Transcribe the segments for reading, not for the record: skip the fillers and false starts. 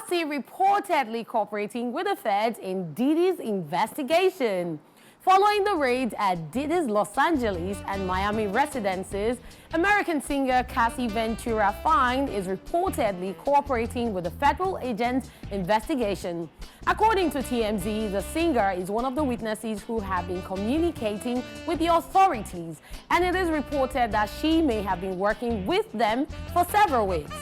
Cassie reportedly cooperating with the feds in Diddy's investigation. Following the raids at Diddy's Los Angeles and Miami residences, American singer Cassie Ventura Fine is reportedly cooperating with the federal agent's investigation. According to TMZ, the singer is one of the witnesses who have been communicating with the authorities, and it is reported that she may have been working with them for several weeks.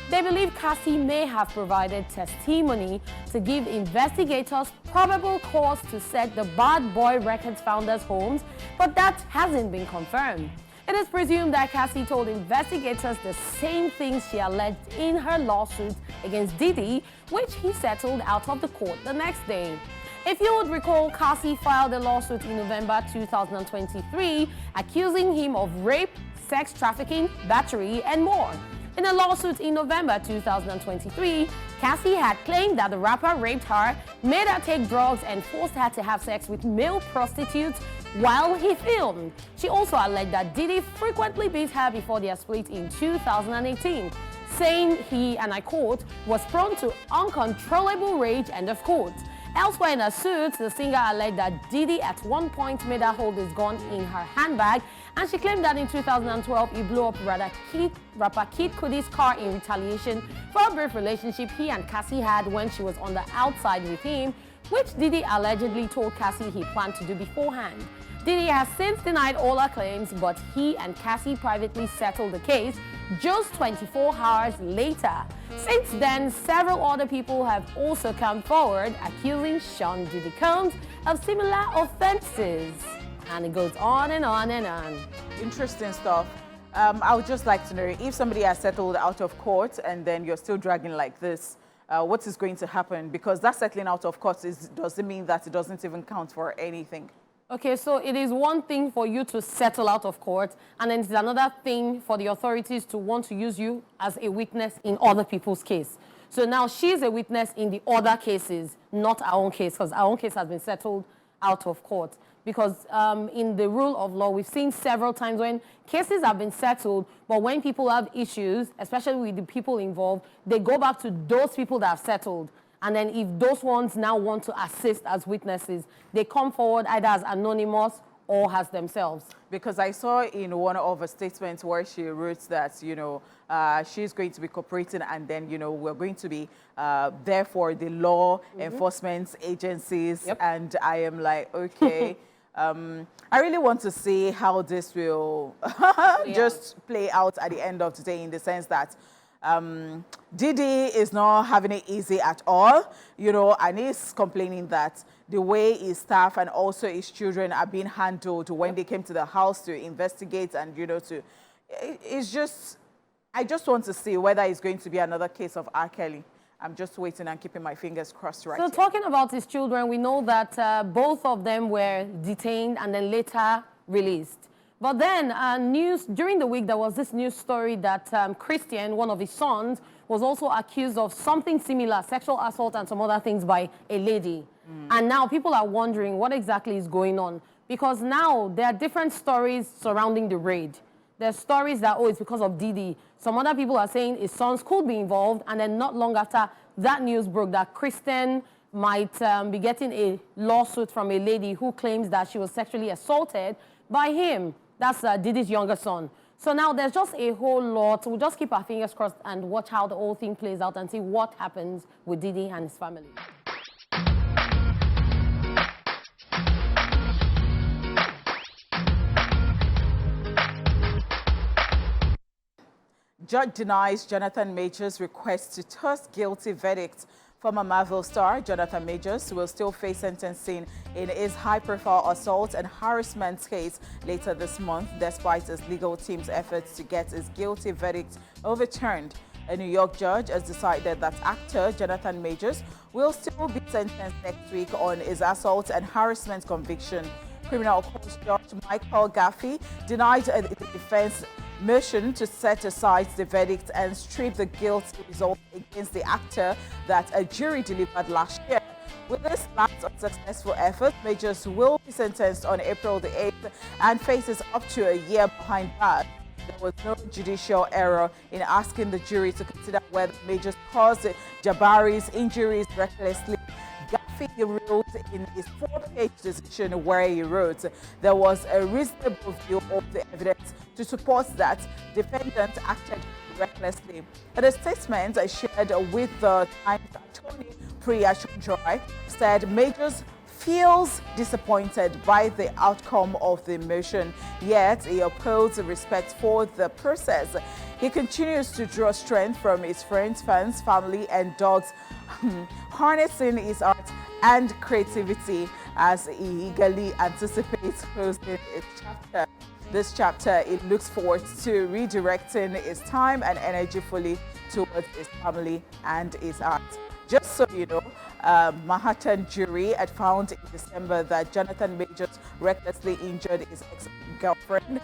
They believe Cassie may have provided testimony to give investigators probable cause to search the Bad Boy Records founders' homes, but that hasn't been confirmed. It is presumed that Cassie told investigators the same things she alleged in her lawsuit against Diddy, which he settled out of the court the next day. If you would recall, Cassie filed a lawsuit in November 2023 accusing him of rape, sex trafficking, battery, and more. In a lawsuit in November 2023, Cassie had claimed that the rapper raped her, made her take drugs, and forced her to have sex with male prostitutes while he filmed. She also alleged that Diddy frequently beat her before their split in 2018, saying he, and I quote, was prone to uncontrollable rage, end of quote. Elsewhere in her suit, the singer alleged that Diddy at one point made her hold his gun in her handbag, and she claimed that in 2012 he blew up rapper Kid Cudi's car in retaliation for a brief relationship he and Cassie had when she was on the outside with him, which Diddy allegedly told Cassie he planned to do beforehand. Diddy has since denied all her claims, but he and Cassie privately settled the case just 24 hours later. Since then, several other people have also come forward accusing Sean Diddy Combs of similar offenses. And it goes on and on and on. Interesting stuff. I would just like to know, if somebody has settled out of court and then you're still dragging like this, what is going to happen? Because that settling out of court doesn't mean that it doesn't even count for anything. Okay, so it is one thing for you to settle out of court, and then it's another thing for the authorities to want to use you as a witness in other people's case. So now she's a witness in the other cases, not our own case, because our own case has been settled out of court. Because in the rule of law, we've seen several times when cases have been settled, but when people have issues, especially with the people involved, they go back to those people that have settled. And then if those ones now want to assist as witnesses, they come forward either as anonymous or as themselves. Because I saw in one of her statements where she wrote that, she's going to be cooperating, and then, we're going to be there for the law enforcement agencies. Yep. And I am like, okay. I really want to see how this will just play out at the end of the day, in the sense that Diddy is not having it easy at all, and he's complaining that the way his staff and also his children are being handled when they came to the house to investigate, and I just want to see whether it's going to be another case of R. Kelly. I'm just waiting and keeping my fingers crossed right So here. Talking about his children, we know that both of them were detained and then later released. But then during the week, there was this news story that Christian, one of his sons, was also accused of something similar, sexual assault and some other things by a lady. And now people are wondering what exactly is going on. Because now there are different stories surrounding the raid. There's stories that, it's because of Diddy. Some other people are saying his sons could be involved. And then not long after that news broke, that Christian might be getting a lawsuit from a lady who claims that she was sexually assaulted by him. That's Diddy's younger son. So now there's just a whole lot. We'll just keep our fingers crossed and watch how the whole thing plays out and see what happens with Diddy and his family. Judge denies Jonathan Majors' request to toss guilty verdict. Former Marvel star Jonathan Majors will still face sentencing in his high-profile assault and harassment case later this month, despite his legal team's efforts to get his guilty verdict overturned. A New York judge has decided that actor Jonathan Majors will still be sentenced next week on his assault and harassment conviction. Criminal Court Judge Michael Gaffey denied the defense motion to set aside the verdict and strip the guilt result against the actor that a jury delivered last year. With this last unsuccessful effort, Majors will be sentenced on April the 8th and faces up to a year behind bars. there was no judicial error in asking the jury to consider whether Majors caused Jabari's injuries recklessly. He wrote in his 4-page decision where he wrote, there was a reasonable view of the evidence to support that defendant acted recklessly. In a statement shared with the Times, attorney Priya Chandra said Majors feels disappointed by the outcome of the motion, yet he upholds respect for the process. He continues to draw strength from his friends, fans, family, and dogs, harnessing his art and creativity as he eagerly anticipates closing its chapter. This chapter, it looks forward to redirecting his time and energy fully towards his family and his art. Just so you know, Manhattan jury had found in December that Jonathan Majors recklessly injured his ex-girlfriend,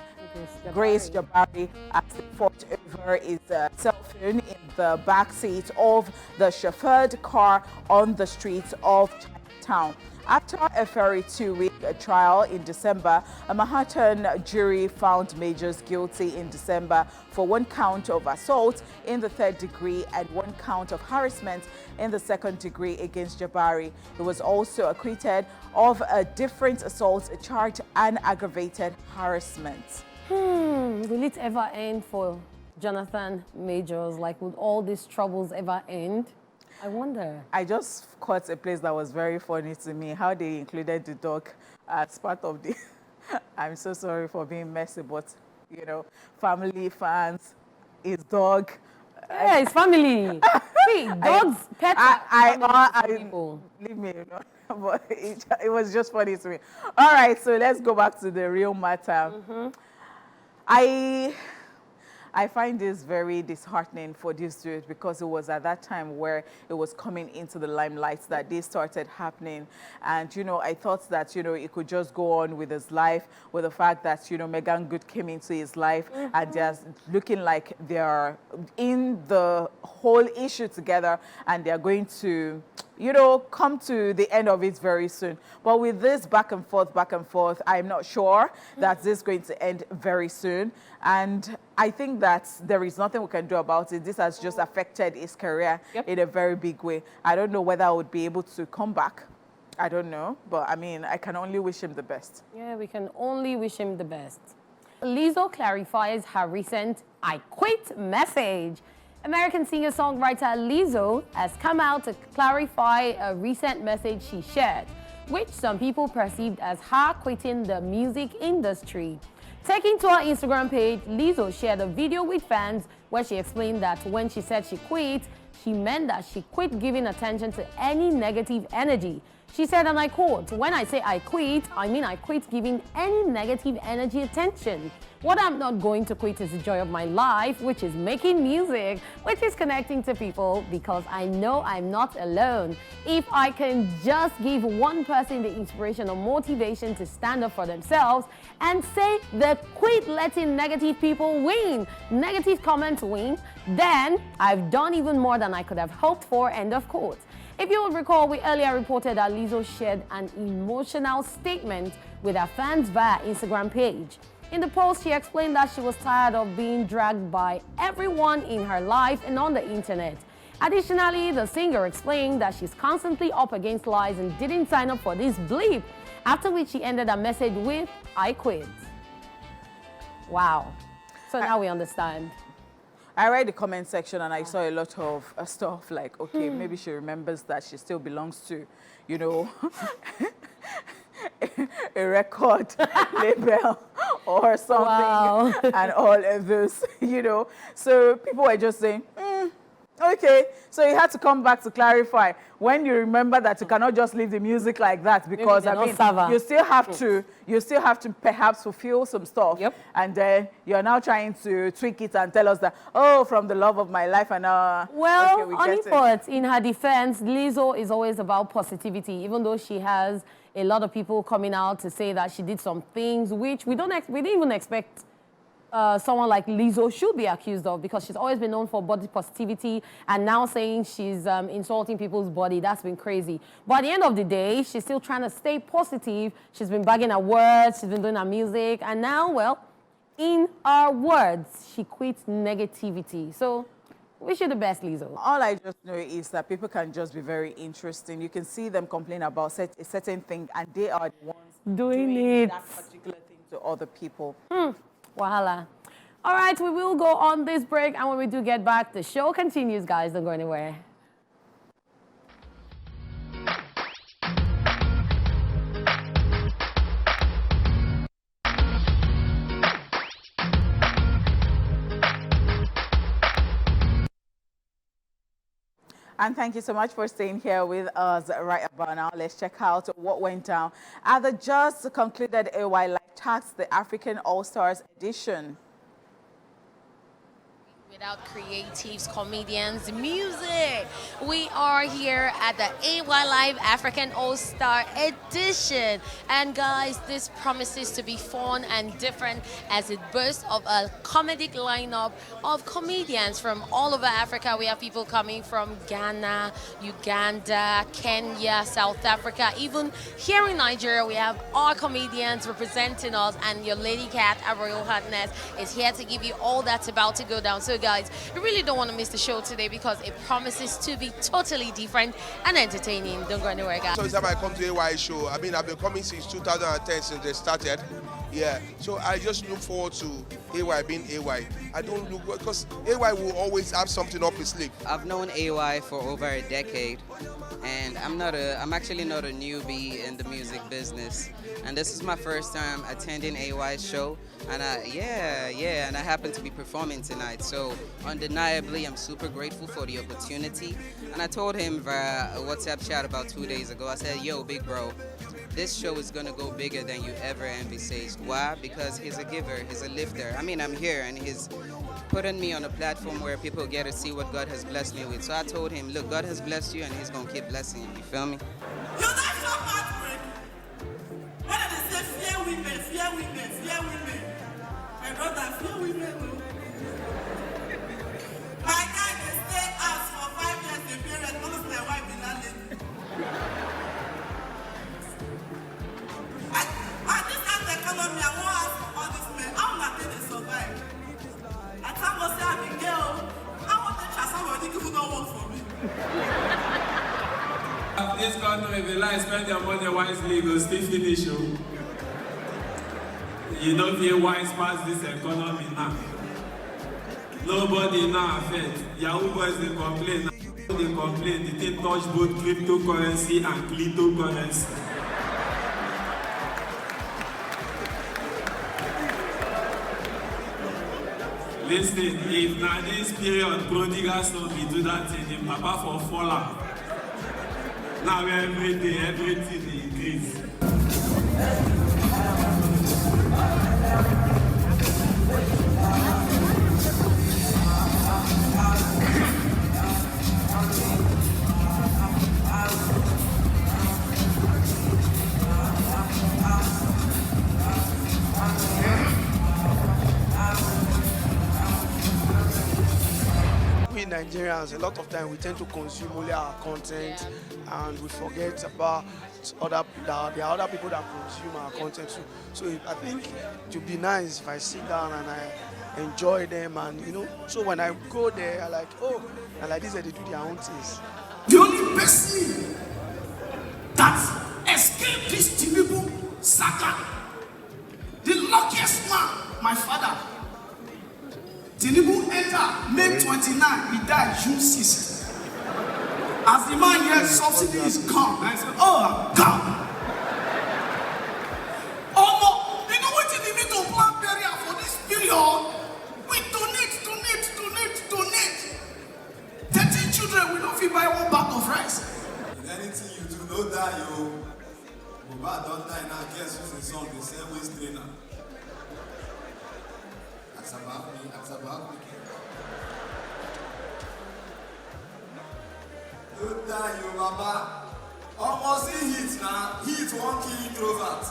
Grace Jabari, as they fought over his cell phone in the back seat of the chauffeured car on the streets of Chinatown. After a very 2-week trial in December, a Manhattan jury found Majors guilty in December for 1 count of assault in the 3rd degree and 1 count of harassment in the 2nd degree against Jabari. He was also acquitted of a different assault charge and aggravated harassment. Will it ever end for Jonathan Majors? Like, would all these troubles ever end? I wonder. I just caught a place that was very funny to me, how they included the dog as part of the... I'm so sorry for being messy, but, you know, family, fans, his dog. Yeah, his family. See, dogs, pets, people. Leave me alone. But it was just funny to me. All right, so let's go back to the real matter. I find this very disheartening for these dudes because it was at that time where it was coming into the limelight that this started happening. And, you know, I thought that, you know, he could just go on with his life with the fact that, you know, Megan Good came into his life and they're looking like they're in the whole issue together and they're going to, you know, come to the end of it very soon. But with this back and forth, I'm not sure that this is going to end very soon. And I think that there is nothing we can do about it. This has just affected his career in a very big way. I don't know whether I would be able to come back. I don't know. But, I mean, I can only wish him the best. Yeah, we can only wish him the best. Lizzo clarifies her recent "I quit" message. American singer-songwriter Lizzo has come out to clarify a recent message she shared, which some people perceived as her quitting the music industry. Taking to her Instagram page, Lizzo shared a video with fans where she explained that when she said she quit, she meant that she quit giving attention to any negative energy. She said, and I quote, "When I say I quit, I mean I quit giving any negative energy attention. What I'm not going to quit is the joy of my life, which is making music, which is connecting to people, because I know I'm not alone. If I can just give one person the inspiration or motivation to stand up for themselves and say they quit letting negative people win, negative comments win, then I've done even more than I could have hoped for," end of quote. If you would recall, we earlier reported that Lizzo shared an emotional statement with her fans via Instagram page. In the post, she explained that she was tired of being dragged by everyone in her life and on the internet. Additionally, the singer explained that she's constantly up against lies and didn't sign up for this bleep, after which she ended her message with, "I quit." Wow. So now we understand. I read the comment section and I saw a lot of stuff like, okay, maybe she remembers that she still belongs to, you know, a record label or something, and all of this, you know. So people were just saying, okay, so you had to come back to clarify when you remember that you cannot just leave the music like that, because I mean, you still have to perhaps fulfill some stuff, and then you're now trying to tweak it and tell us that, oh, from the love of my life, and well, okay, only but in her defense, Lizzo is always about positivity, even though she has a lot of people coming out to say that she did some things which we didn't even expect someone like Lizzo should be accused of, because she's always been known for body positivity, and now saying she's insulting people's body, that's been crazy. But at the end of the day, she's still trying to stay positive. She's been bagging her words, she's been doing her music, and now, well, In her words, she quits negativity. So, wish you the best, Lizzo. All I just know is that people can just be very interesting. You can see them complain about a certain thing, and they are the ones Doing it. that particular thing to other people. Wahala. All right, we will go on this break, and when we do get back, the show continues, guys. Don't go anywhere. And thank you so much for staying here with us right about now. Let's check out what went down at the just concluded AY Live Tax, the African All-Stars edition. Without creatives, comedians, music. We are here at the AY Live African All-Star Edition. And guys, this promises to be fun and different as it boasts of a comedic lineup of comedians from all over Africa. We have people coming from Ghana, Uganda, Kenya, South Africa. Even here in Nigeria, we have our comedians representing us, and your lady cat, our Royal Highness, is here to give you all that's about to go down. So guys, you really don't want to miss the show today because it promises to be totally different and entertaining. Don't go anywhere, guys. So it's time I come to AY show. I mean, I've been coming since 2010, since they started. Yeah, so I just look forward to AY being AY. I don't look, because AY will always have something up his sleeve. I've known AY for over a decade, and I'm actually not a newbie in the music business. And this is my first time attending AY's show, and and I happen to be performing tonight. So undeniably, I'm super grateful for the opportunity. And I told him via a WhatsApp chat about 2 days ago, I said, yo, big bro, this show is gonna go bigger than you ever envisaged. Why? Because he's a giver, he's a lifter. I mean, I'm here and he's putting me on a platform where people get to see what God has blessed me with. So I told him, look, God has blessed you and he's gonna keep blessing you. You feel me? You're not so heartbreak. When they say fear women, fear women, fear women. My brother, fear women. My guy, they stay out for 5 years, the parents, all of their wife in that lady. At this kind of economy, I won't ask all these men, how will they survive? At time I say I'm a girl, I want to try somebody who don't work for me. This country, if you like, spend your money wisely, go still finish you. You don't feel wise past this economy now. Nobody now affect. Yahoo boys, they complain. They complain. They take touch both cryptocurrency and cryptocurrency. Listen, if now this period prodigal son be do that thing, the papa for fall out. Now everything they increase. We Nigerians, a lot of time we tend to consume only our content and we forget about there are other people that consume our content too. So I think it would be nice if I sit down and I enjoy them, and so when I go there, I like, oh, and like this, they do their own things. The only person that escaped this terrible saga, the luckiest man, my father. Tinubu entered May 29, he died June 6. As the man here, subsidy is gone. I said, oh, I'm gone. Oh no, you know what you need to plan burial for this period? We donate. 13 children, we don't fit buy one bag of rice. In anything you do, no die, yo. Mohbad don't die now, guess who's the son, the same waist trainer. That's about me. Don't die, yo, Baba. Almost in heat now. Heat won't kill introvert.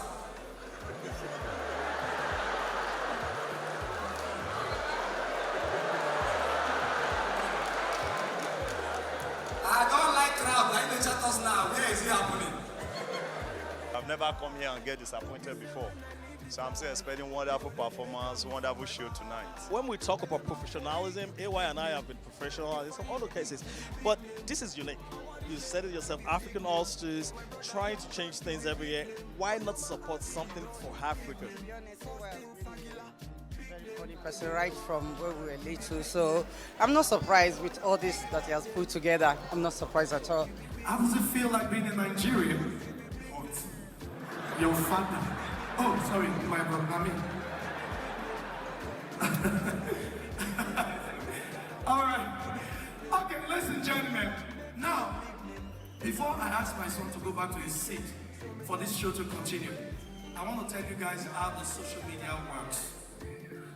I don't like crowd. Like the chatters now. Where is it happening? I've never come here and get disappointed before. So I'm still expecting wonderful performance, wonderful show tonight. When we talk about professionalism, AY and I have been professional in some other cases, but this is unique. You said it yourself, African All-Stars, trying to change things every year. Why not support something for Africa? Very funny person right from where we were little, so I'm not surprised with all this that he has put together. I'm not surprised at all. How does it feel like being in Nigeria? Your father. Oh, sorry, my brother, not me. All right. Okay, listen, gentlemen. Now, before I ask my son to go back to his seat for this show to continue, I want to tell you guys how the social media works.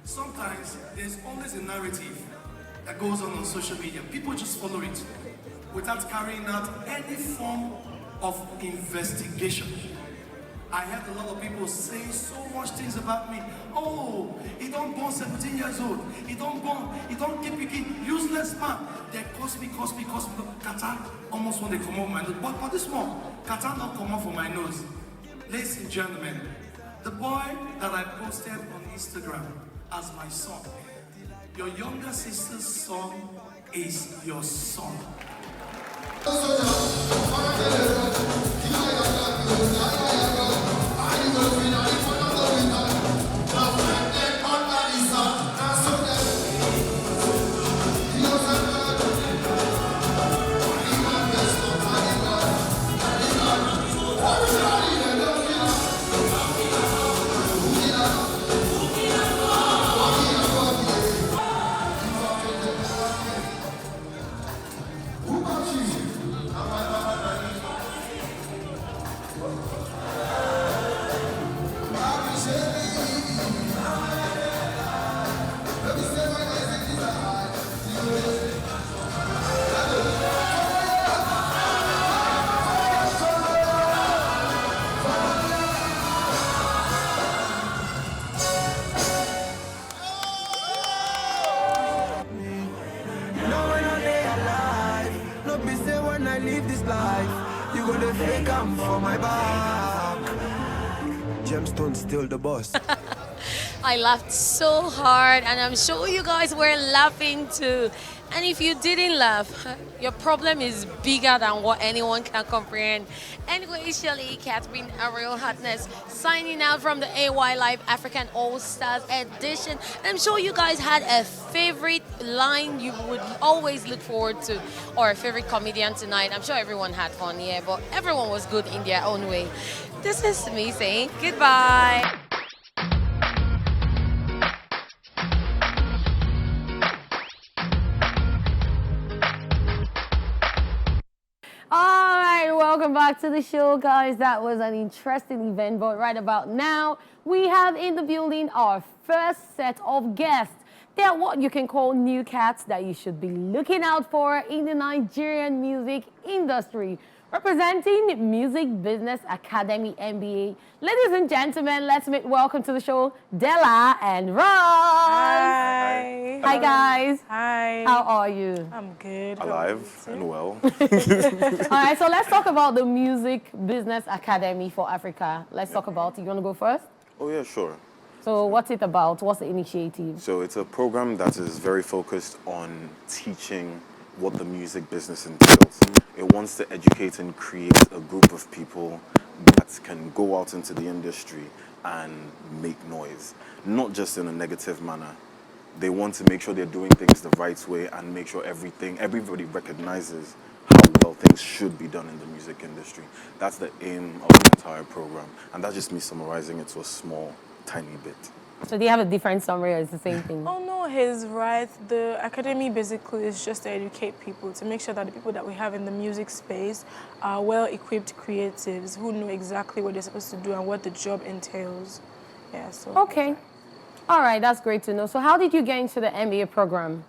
Sometimes there's always a narrative that goes on social media. People just follow it without carrying out any form of investigation. I heard a lot of people saying so much things about me. Oh, he don't born 17 years old. He don't keep picking, useless man. They cost me. Qatar almost when they come off my nose. But this one, Qatar not come off of my nose. Ladies and gentlemen, the boy that I posted on Instagram as my son, your younger sister's son is your son. Still the boss. I laughed so hard, and I'm sure you guys were laughing too. And if you didn't laugh, your problem is bigger than what anyone can comprehend. Anyway, Shirley, Catherine, Ariel Hartness, signing out from the AY Live African All-Stars edition. And I'm sure you guys had a favorite line you would always look forward to, or a favorite comedian tonight. I'm sure everyone had fun, yeah, but everyone was good in their own way. This is me saying goodbye. All right, welcome back to the show, guys. That was an interesting event, but right about now, we have in the building our first set of guests. They are what you can call new cats that you should be looking out for in the Nigerian music industry. Representing Music Business Academy MBA, ladies and gentlemen, let's make welcome to the show, Della and Ross. Hi. Hi, guys. Hi. How are you? I'm good. Alive and well. All right, so let's talk about the Music Business Academy for Africa. Let's talk about it. You want to go first? Oh, yeah, sure. So what's it about? What's the initiative? So it's a program that is very focused on teaching what the music business entails. It wants to educate and create a group of people that can go out into the industry and make noise, not just in a negative manner. They want to make sure they're doing things the right way and make sure everybody recognizes how well things should be done in the music industry. That's the aim of the entire program. And that's just me summarizing it to a small, tiny bit. So do you have a different summary or it's the same thing? Oh no, he's right. The academy basically is just to educate people, to make sure that the people that we have in the music space are well-equipped creatives who know exactly what they're supposed to do and what the job entails. Yeah, so. Okay. All right, that's great to know. So how did you get into the MBA program?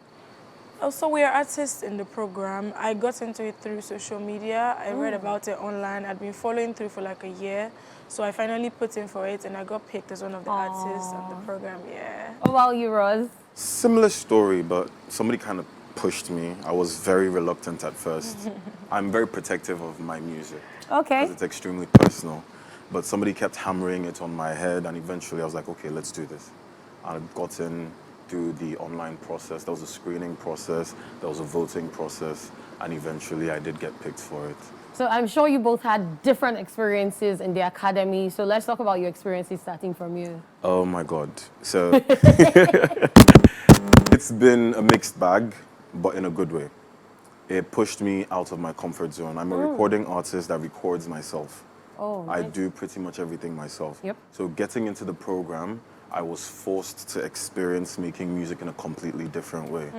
Oh, so we are artists in the program. I got into it through social media. I read about it online. I'd been following through for like a year. So I finally put in for it and I got picked as one of the artists of the program, yeah. What about you, Roz? Similar story, but somebody kind of pushed me. I was very reluctant at first. I'm very protective of my music. Okay. Because it's extremely personal. but somebody kept hammering it on my head, and eventually I was like, okay, let's do this. I got in through the online process. There was a screening process, there was a voting process, and eventually I did get picked for it. So I'm sure you both had different experiences in the academy. So let's talk about your experiences starting from you. Oh my God. So it's been a mixed bag, but in a good way. It pushed me out of my comfort zone. I'm a recording artist that records myself. Oh, I nice. do pretty much everything myself. Yep. So getting into the program, I was forced to experience making music in a completely different way.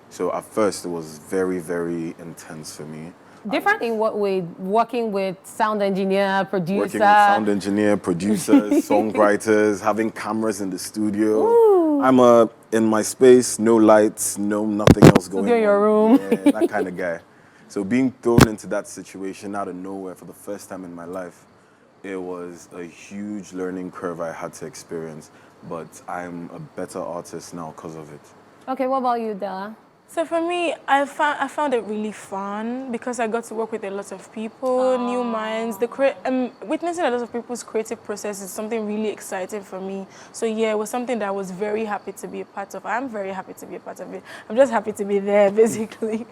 So at first it was very, very intense for me. Different in what way? Working with sound engineer, producer. Working with sound engineer, producers, songwriters, having cameras in the studio. Ooh. I'm in my space, no lights, no nothing else going Studio in your on. room. Yeah, that kind of guy. So being thrown into that situation out of nowhere for the first time in my life, it was a huge learning curve I had to experience. But I'm a better artist now because of it. Okay, what about you, Della? So for me, I found it really fun because I got to work with a lot of people, new minds. Witnessing a lot of people's creative process is something really exciting for me. So yeah, it was something that I was very happy to be a part of. I'm very happy to be a part of it. I'm just happy to be there, basically.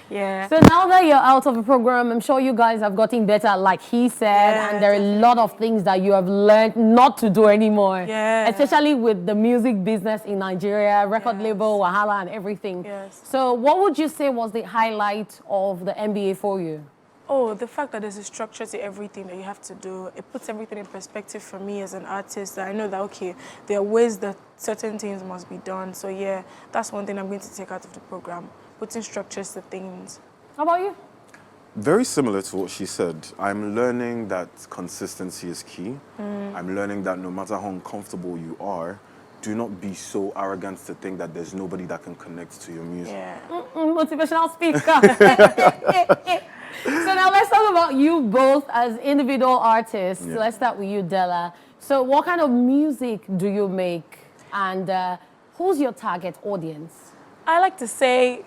Yeah. So now that you're out of the program, I'm sure you guys have gotten better, like he said, and there are a lot of things that you have learned not to do anymore. Yeah. Especially with the music business in Nigeria, record label, Wahala, and everything. Yes. So what would you say was the highlight of the MBA for you? Oh, the fact that there's a structure to everything that you have to do, it puts everything in perspective for me as an artist. That I know that, okay, there are ways that certain things must be done. So yeah, that's one thing I'm going to take out of the program, putting structures to things. How about you? Very similar to what she said. I'm learning that consistency is key. I'm learning that no matter how uncomfortable you are, do not be so arrogant to think that there's nobody that can connect to your music. Yeah. Motivational speaker. So now let's talk about you both as individual artists. Yeah. Let's start with you, Della. So what kind of music do you make? And who's your target audience? I like to say,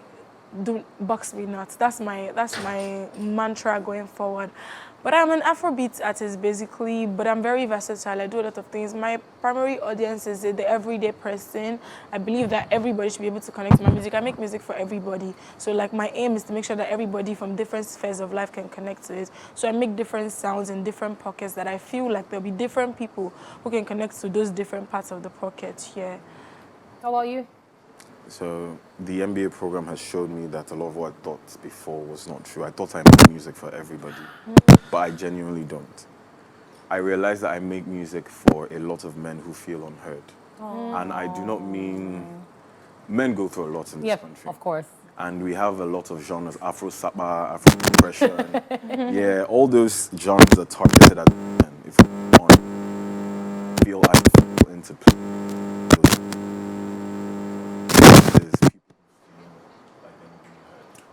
don't box me nuts. That's my mantra going forward. But I'm an Afrobeat artist basically, but I'm very versatile. I do a lot of things. My primary audience is the everyday person. I believe that everybody should be able to connect to my music. I make music for everybody. So like my aim is to make sure that everybody from different spheres of life can connect to it. So I make different sounds in different pockets that I feel like there'll be different people who can connect to those different parts of the pocket. Yeah. How about you? So the MBA program has showed me that a lot of what I thought before was not true. I thought I made music for everybody, but I genuinely don't. I realized that I make music for a lot of men who feel unheard. And I do not mean... Men go through a lot in this country. Of course. And we have a lot of genres, Afro Sapa, Afro Depression. Yeah, all those genres are targeted at men. If we want to feel I feel into play.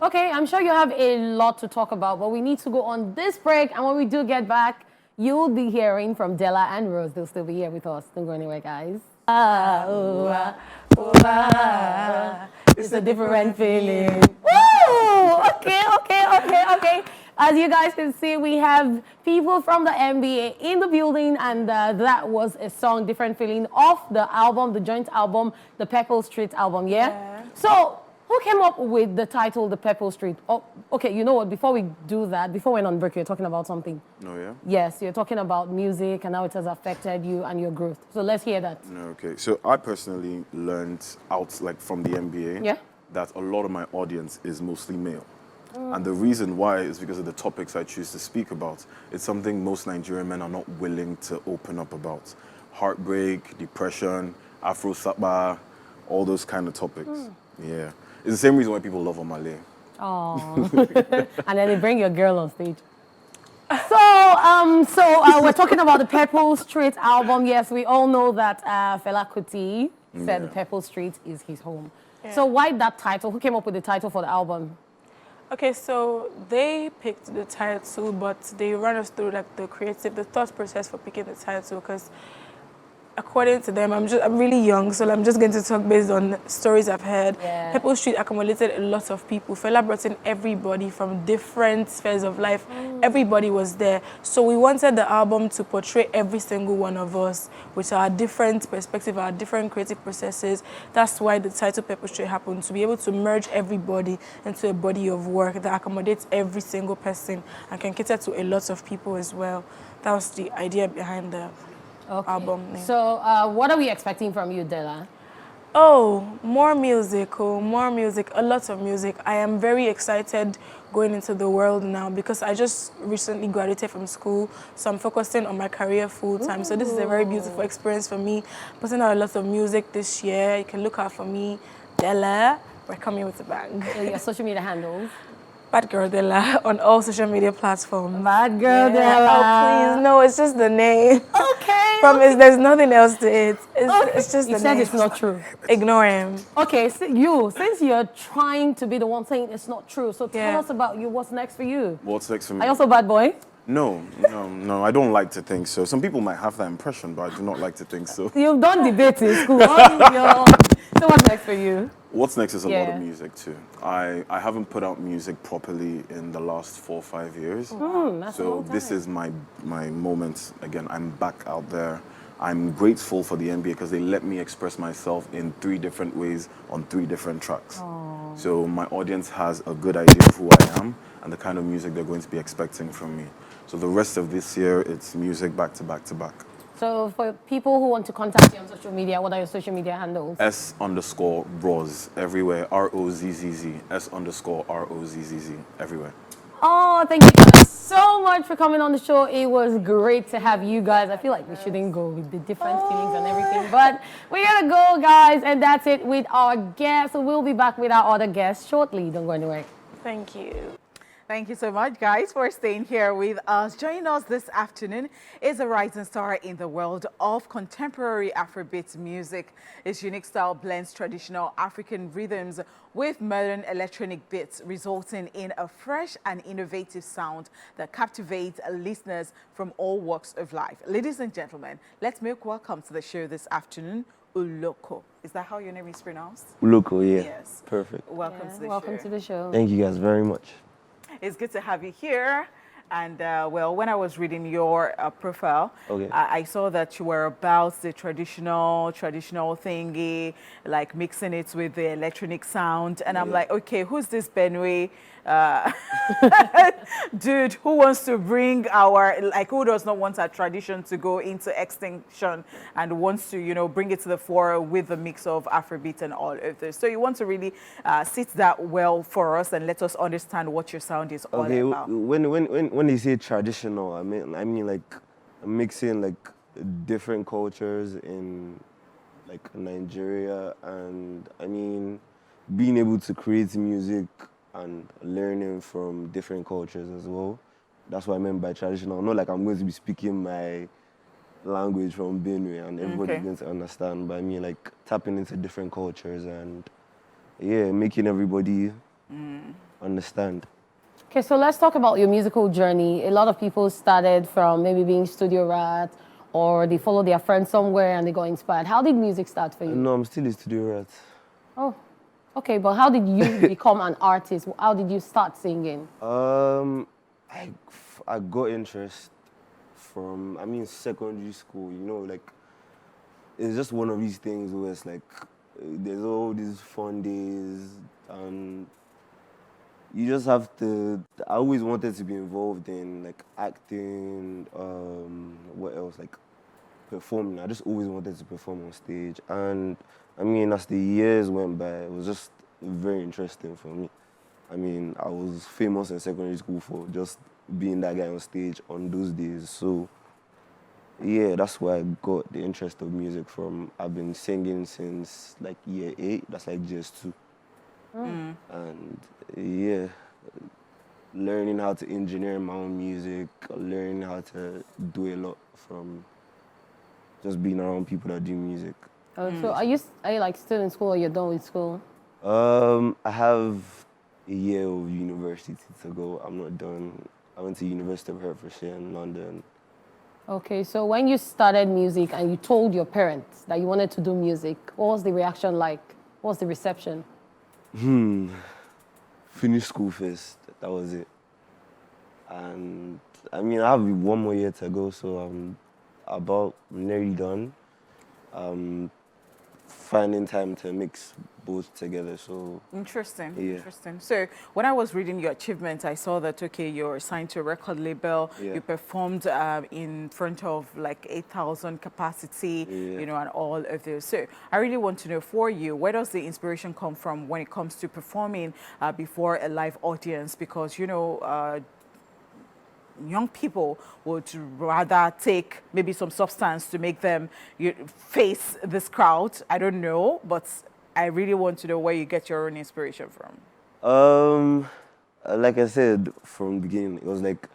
Okay, I'm sure you have a lot to talk about, but we need to go on this break. And when we do get back, you'll be hearing from Della and Rose. They'll still be here with us. Don't go anywhere, guys. It's a different feeling. Woo! Okay. As you guys can see, we have people from the MBA in the building, and that was a song, Different Feeling, off the album, the joint album, the Purple Street album, yeah? So, who came up with the title, The Purple Street? Oh, okay, you know what, before we do that, before we went on break, you're talking about something. No, yeah? Yes, you're talking about music and how it has affected you and your growth. So let's hear that. No, okay. So I personally learned out, like, from the MBA that a lot of my audience is mostly male. And the reason why is because of the topics I choose to speak about. It's something most Nigerian men are not willing to open up about. Heartbreak, depression, Afro Sapa, all those kind of topics. Yeah. It's the same reason why people love Omale. Oh. And then they bring your girl on stage. So we're talking about the Purple Street album. Yes, we all know that Fela Kuti said the Purple Street is his home. Yeah. So why that title? Who came up with the title for the album? Okay, so they picked the title, but they ran us through like the thought process for picking the title, because according to them, I'm really young, so I'm just going to talk based on stories I've heard. Yeah. Purple Street accommodated a lot of people. Fela brought in everybody from different spheres of life. Everybody was there. So we wanted the album to portray every single one of us with our different perspective, our different creative processes. That's why the title Purple Street happened, to be able to merge everybody into a body of work that accommodates every single person and can cater to a lot of people as well. That was the idea behind the album name. So what are we expecting from you, Della? Oh, more music, a lot of music. I am very excited going into the world now because I just recently graduated from school, so I'm focusing on my career full time. So this is a very beautiful experience for me. Putting out a lot of music this year. You can look out for me, Della. We're coming with a bang. Your social media handles? Bad Girl Della on all social media platforms. Bad Girl Della. Oh, please, no, it's just the name. Okay. Promise, there's nothing else to it. It's just the name. You said it's not true. Ignore him. Okay, so since you're trying to be the one saying it's not true, so tell us about you. What's next for you? What's next for me? Are you also a bad boy? No, I don't like to think so. Some people might have that impression, but I do not like to think so. You've done debates in school. So what's next for you? What's next is a lot of music too. I haven't put out music properly in the last 4 or 5 years. So this is my moment again. I'm back out there. I'm grateful for the NBA because they let me express myself in 3 different ways on 3 different tracks. So my audience has a good idea of who I am and the kind of music they're going to be expecting from me. So the rest of this year, it's music back to back to back. So for people who want to contact you on social media, what are your social media handles? S_Roz everywhere. ROZZZ. S_ROZZZ everywhere. Oh, thank you guys so much for coming on the show. It was great to have you guys. I feel like we shouldn't go with the different feelings and everything, but we gotta go, guys, and that's it with our guests. So we'll be back with our other guests shortly. Don't go anywhere. Thank you. Thank you so much, guys, for staying here with us. Joining us this afternoon is a rising star in the world of contemporary Afrobeat music. His unique style blends traditional African rhythms with modern electronic beats, resulting in a fresh and innovative sound that captivates listeners from all walks of life. Ladies and gentlemen, let's make welcome to the show this afternoon, Uloko. Is that how your name is pronounced? Uloko, yeah. Yes. Perfect. Welcome to the show. Welcome to the show. Thank you guys very much. It's good to have you here. And well, when I was reading your profile, I saw that you were about the traditional thingy, like mixing it with the electronic sound. And I'm like, okay, who's this Benue dude who wants to bring who does not want our tradition to go into extinction and wants to, you know, bring it to the fore with the mix of Afrobeat and all of this. So you want to really sit that well for us and let us understand what your sound is all about. When you say traditional, I mean like mixing like different cultures in like Nigeria, and I mean being able to create music and learning from different cultures as well. That's what I meant by traditional. Not like I'm going to be speaking my language from Benue and everybody's going to understand, but I mean like tapping into different cultures and making everybody understand. Okay, so let's talk about your musical journey. A lot of people started from maybe being studio rat, or they follow their friends somewhere and they got inspired. How did music start for you? No, I'm still a studio rat. Oh, okay, but how did you become an artist? How did you start singing? I got interest from, secondary school, you know, like, it's just one of these things where it's like, there's all these fun days, and you just have to, I always wanted to be involved in, like, acting, what else, like, performing. I just always wanted to perform on stage, and, as the years went by, it was just very interesting for me. I was famous in secondary school for just being that guy on stage on those days, so yeah, that's where I got the interest of music from. I've been singing since like year 8, that's like GS2. And yeah, learning how to engineer my own music, learning how to do a lot from just being around people that do music. So are you like still in school, or you're done with school? I have a year of university to go. I'm not done. I went to University of Hertfordshire in London. Okay, so when you started music and you told your parents that you wanted to do music, what was the reaction like? What was the reception? Finish school first. That was it. And I mean, I have one more year to go, so I'm about nearly done. Finding time to mix both together. So Interesting, yeah. interesting. So when I was reading your achievements, I saw that, okay, you're signed to a record label. Yeah. You performed in front of like 8,000 capacity, Yeah. you know, and all of those. So I really want to know, for you, where does the inspiration come from when it comes to performing before a live audience? Because, you know, young people would rather take maybe some substance to make them face this crowd. I don't know, but I really want to know where you get your own inspiration from. Like I said from the beginning, it was like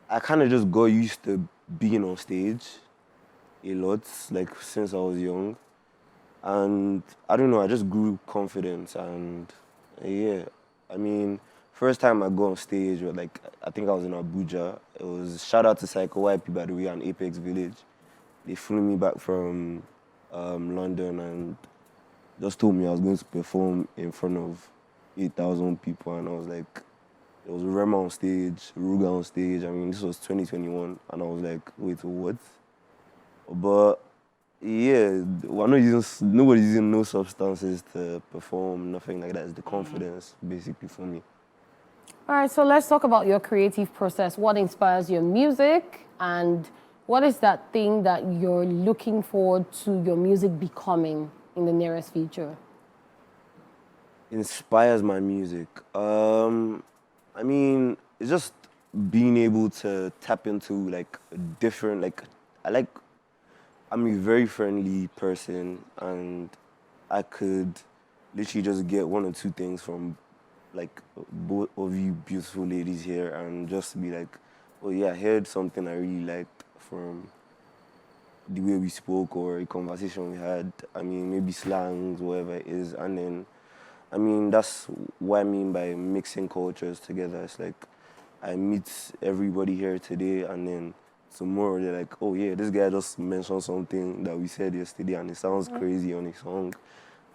I kind of just got used to being on stage a lot, like since I was young, and I don't know, I just grew confidence, and yeah, I mean, first time I go on stage, was like I think I was in Abuja. It was shout out to Psycho YP, by the way, and Apex Village. They flew me back from London and just told me I was going to perform in front of 8,000 people, and I was like, there was Rema on stage, Ruga on stage. I mean, this was 2021, and I was like, wait, what? But yeah, nobody's using no substances to perform, nothing like that. It's the confidence, basically, for me. All right, so let's talk about your creative process. What inspires your music, and what is that thing that you're looking forward to your music becoming in the nearest future? Inspires my music. I mean, it's just being able to tap into like different, like I'm a very friendly person, and I could literally just get one or two things from like both of you beautiful ladies here, and just be like, oh yeah, I heard something I really liked from the way we spoke or a conversation we had. I mean, maybe slangs, whatever it is, and then I mean, that's what I mean by mixing cultures together. It's like I meet everybody here today, and then tomorrow they're like, oh yeah, this guy just mentioned something that we said yesterday, and it sounds crazy on a song,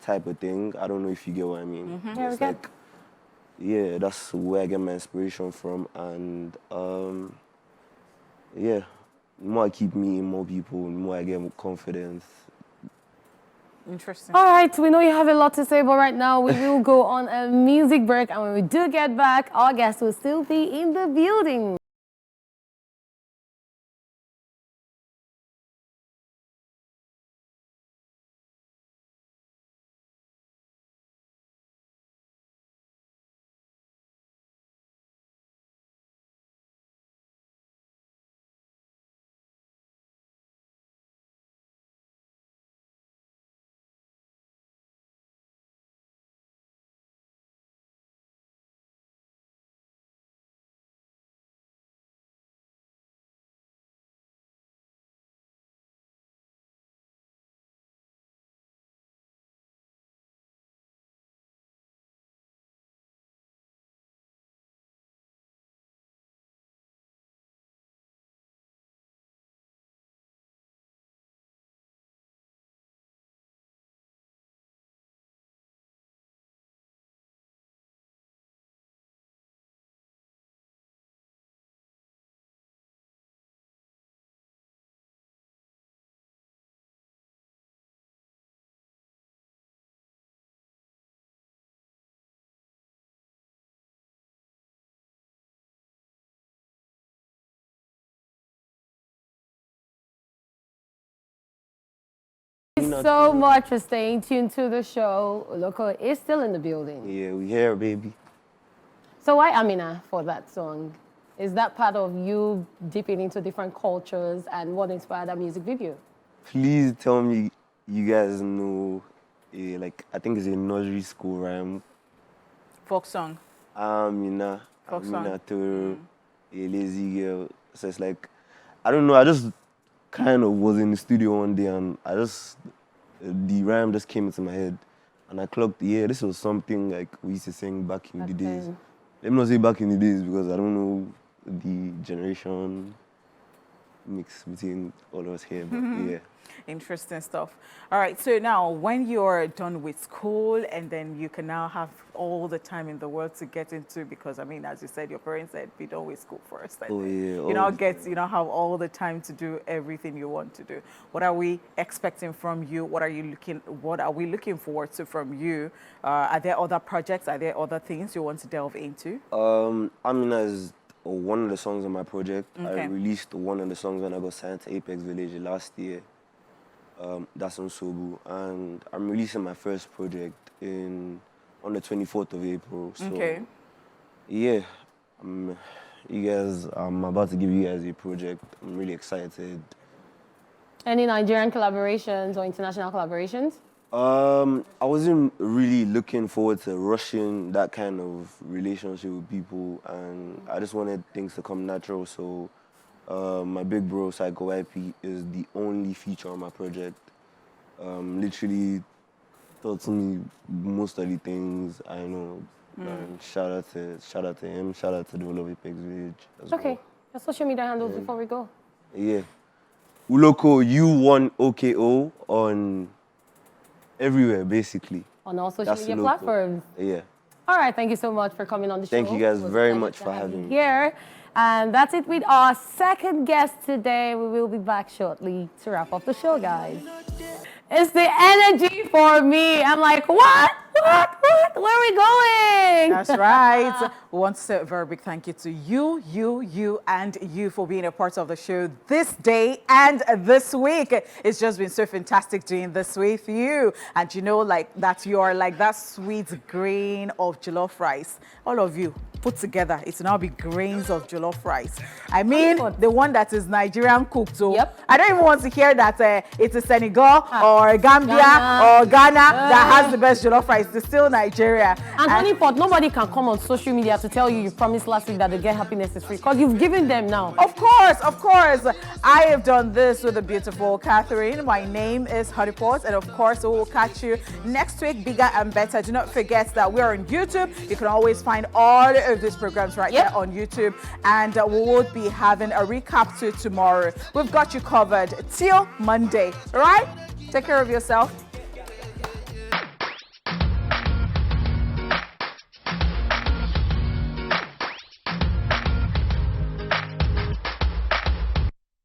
type of thing. I don't know if you get what I mean. Yeah, it's like, yeah, that's where I get my inspiration from, and yeah, the more I keep meeting more people, the more I get more confidence. Interesting. All right, we know you have a lot to say, but right now we will go on a music break, and when we do get back, our guests will still be in the building. Thank you so much for staying tuned to the show. Loco is still in the building. Yeah, we here, baby. So why Amina for that song? Is that part of you dipping into different cultures, and what inspired that music video? Please tell me you guys know, like, I think it's a nursery school rhyme. Folk song. Amina, Folk Amina song. to a lazy girl. So it's like, I don't know, I just kind of was in the studio one day, and the rhyme just came into my head. And I clocked, yeah, this was something like we used to sing back in the days. Let me not say back in the days, because I don't know the generation. mix between all of us here. But yeah. Interesting stuff. All right, so now when you're done with school and then you can now have all the time in the world to get into, because I mean, as you said, your parents said, be done with school first. And you now have all the time to do everything you want to do. What are we expecting from you? What are we looking forward to from you? Are there other projects? Are there other things you want to delve into? I mean, as one of the songs on my project, I released one of the songs when I got signed to Apex Village last year. That's on Sobu, and I'm releasing my first project on the 24th of April. So, yeah, I'm about to give you guys a project. I'm really excited. Any Nigerian collaborations or international collaborations? I wasn't really looking forward to rushing that kind of relationship with people, and I just wanted things to come natural. So. My big bro, Psycho YP, is the only feature on my project. Literally taught me most of the things I know. And shout out to him, shout out to the whole of Apex Village as well. Your social media handles before we go. Yeah. Uloko U1OKO on everywhere, basically. On all social media platforms. Yeah. All right, thank you so much for coming on the show. Thank you guys very much for having me here. And that's it with our second guest today. We will be back shortly to wrap up the show, guys. It's the energy for me. I'm like, what? Where are we going? That's right. We want to say a very big thank you to you, and you for being a part of the show this day and this week. It's just been so fantastic doing this with you. And you know, like that you are like that sweet grain of jollof rice. All of you put together, it's now be grains of jollof rice. I mean, the one that is Nigerian cooked. So I don't even want to hear that it's a Senegal or Gambia or Ghana that has the best jollof rice. It's still Nigeria. And honeypot, nobody can come on social media to tell you promised last week that the Get Happiness is free, because you've given them now. Of course. I have done this with the beautiful Catherine. My name is Honeypot, and of course, we will catch you next week, bigger and better. Do not forget that we're on YouTube. You can always find all of these programs right there on YouTube, and we will be having a recap to tomorrow. We've got you covered till Monday, right? Take care of yourself.